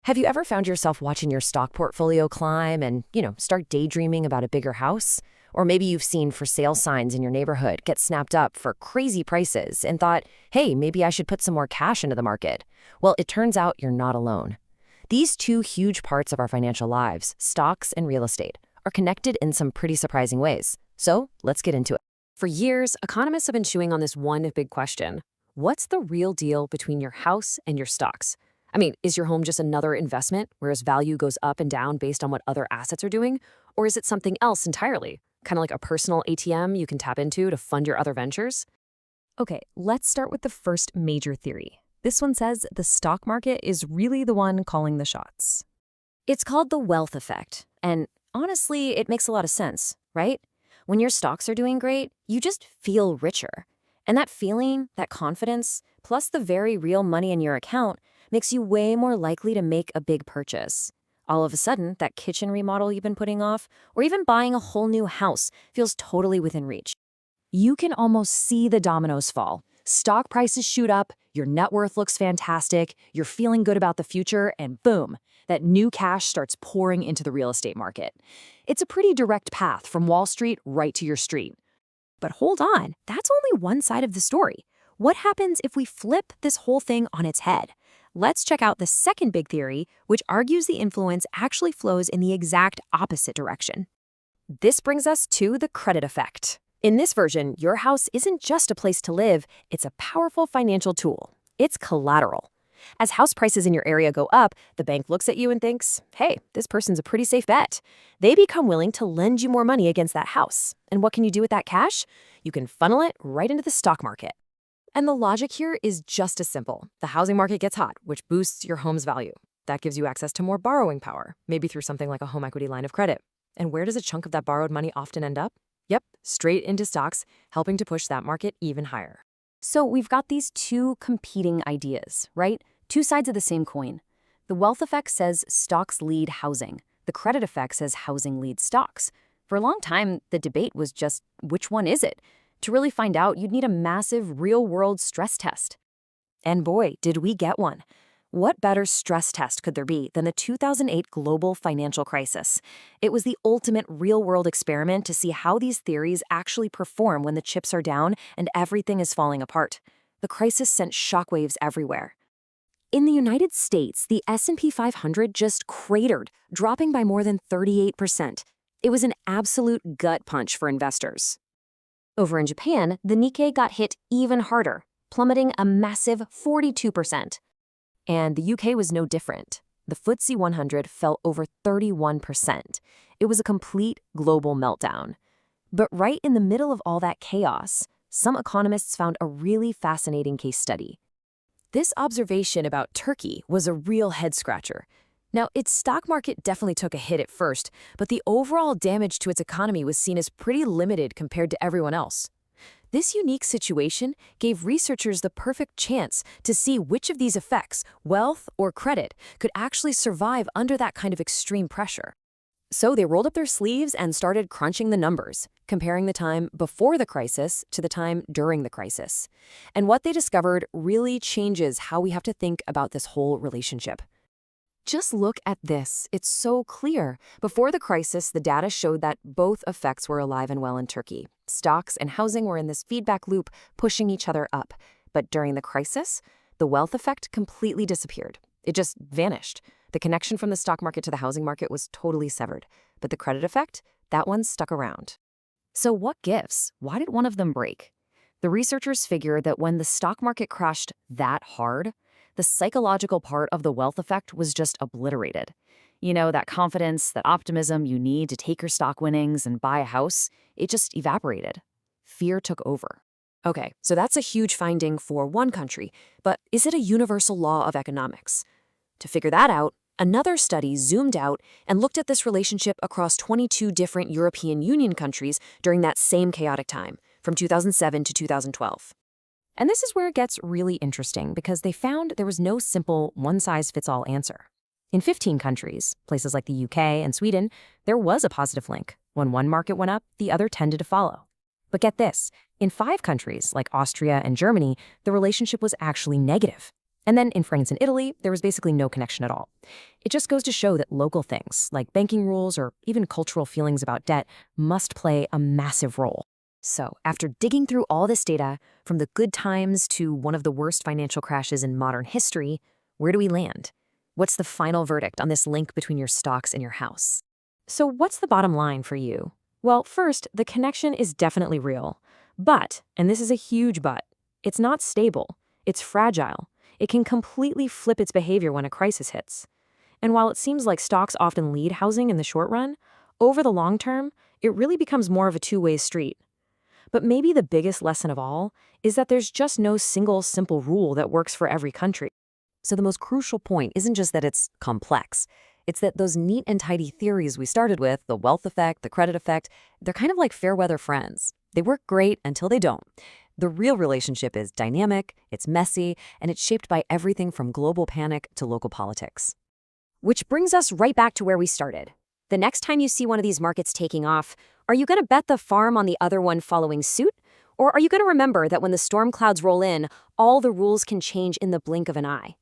Have you ever found yourself watching your stock portfolio climb and, start daydreaming about a bigger house? Or maybe you've seen for sale signs in your neighborhood get snapped up for crazy prices and thought, hey, maybe I should put some more cash into the market. Well, it turns out you're not alone. These two huge parts of our financial lives, stocks and real estate, are connected in some pretty surprising ways. So let's get into it. For years, economists have been chewing on this one big question. What's the real deal between your house and your stocks? I mean, is your home just another investment, whereas value goes up and down based on what other assets are doing? Or is it something else entirely? Kind of like a personal ATM you can tap into to fund your other ventures? Okay, let's start with the first major theory. This one says the stock market is really the one calling the shots. It's called the wealth effect. And honestly, it makes a lot of sense, right? When your stocks are doing great, you just feel richer. And that feeling, that confidence, plus the very real money in your account, makes you way more likely to make a big purchase. All of a sudden, that kitchen remodel you've been putting off, or even buying a whole new house, feels totally within reach. You can almost see the dominoes fall. Stock prices shoot up, your net worth looks fantastic, you're feeling good about the future, and boom, that new cash starts pouring into the real estate market. It's a pretty direct path from Wall Street right to your street. But hold on, that's only one side of the story. What happens if we flip this whole thing on its head? Let's check out the second big theory, which argues the influence actually flows in the exact opposite direction. This brings us to the credit effect. In this version, your house isn't just a place to live, it's a powerful financial tool. It's collateral. As house prices in your area go up, the bank looks at you and thinks, hey, this person's a pretty safe bet. They become willing to lend you more money against that house. And what can you do with that cash? You can funnel it right into the stock market. And the logic here is just as simple. The housing market gets hot, which boosts your home's value. That gives you access to more borrowing power, maybe through something like a home equity line of credit. And where does a chunk of that borrowed money often end up? Yep, straight into stocks, helping to push that market even higher. So we've got these two competing ideas, right? Two sides of the same coin. The wealth effect says stocks lead housing. The credit effect says housing leads stocks. For a long time, the debate was just, which one is it? To really find out, you'd need a massive real-world stress test. And boy, did we get one. What better stress test could there be than the 2008 global financial crisis? It was the ultimate real-world experiment to see how these theories actually perform when the chips are down and everything is falling apart. The crisis sent shockwaves everywhere. In the United States, the S&P 500 just cratered, dropping by more than 38%. It was an absolute gut punch for investors. Over in Japan, the Nikkei got hit even harder, plummeting a massive 42%. And the UK was no different. The FTSE 100 fell over 31%. It was a complete global meltdown. But right in the middle of all that chaos, some economists found a really fascinating case study. This observation about Turkey was a real head-scratcher. Now, its stock market definitely took a hit at first, but the overall damage to its economy was seen as pretty limited compared to everyone else. This unique situation gave researchers the perfect chance to see which of these effects, wealth or credit, could actually survive under that kind of extreme pressure. So they rolled up their sleeves and started crunching the numbers, comparing the time before the crisis to the time during the crisis. And what they discovered really changes how we have to think about this whole relationship. Just look at this. It's so clear. Before the crisis, the data showed that both effects were alive and well in Turkey. Stocks and housing were in this feedback loop, pushing each other up. But during the crisis, the wealth effect completely disappeared. It just vanished. The connection from the stock market to the housing market was totally severed. But the credit effect, that one stuck around. So what gives? Why did one of them break? The researchers figured that when the stock market crashed that hard, the psychological part of the wealth effect was just obliterated. You know, that confidence, that optimism you need to take your stock winnings and buy a house, it just evaporated. Fear took over. Okay, so that's a huge finding for one country, but is it a universal law of economics? To figure that out, another study zoomed out and looked at this relationship across 22 different European Union countries during that same chaotic time, from 2007 to 2012. And this is where it gets really interesting because they found there was no simple one-size-fits-all answer. In 15 countries, places like the UK and Sweden, there was a positive link. When one market went up, the other tended to follow. But get this, in 5 countries like Austria and Germany, the relationship was actually negative. And then in France and Italy, there was basically no connection at all. It just goes to show that local things, like banking rules or even cultural feelings about debt, must play a massive role. So, after digging through all this data, from the good times to one of the worst financial crashes in modern history, where do we land? What's the final verdict on this link between your stocks and your house? So, what's the bottom line for you? Well, first, the connection is definitely real. But, and this is a huge but, it's not stable. It's fragile. It can completely flip its behavior when a crisis hits. And while it seems like stocks often lead housing in the short run, over the long term, it really becomes more of a two-way street. But maybe the biggest lesson of all is that there's just no single simple rule that works for every country. So the most crucial point isn't just that it's complex. It's that those neat and tidy theories we started with, the wealth effect, the credit effect, they're kind of like fair weather friends. They work great until they don't. The real relationship is dynamic, it's messy, and it's shaped by everything from global panic to local politics. Which brings us right back to where we started. The next time you see one of these markets taking off, are you going to bet the farm on the other one following suit? Or are you going to remember that when the storm clouds roll in, all the rules can change in the blink of an eye?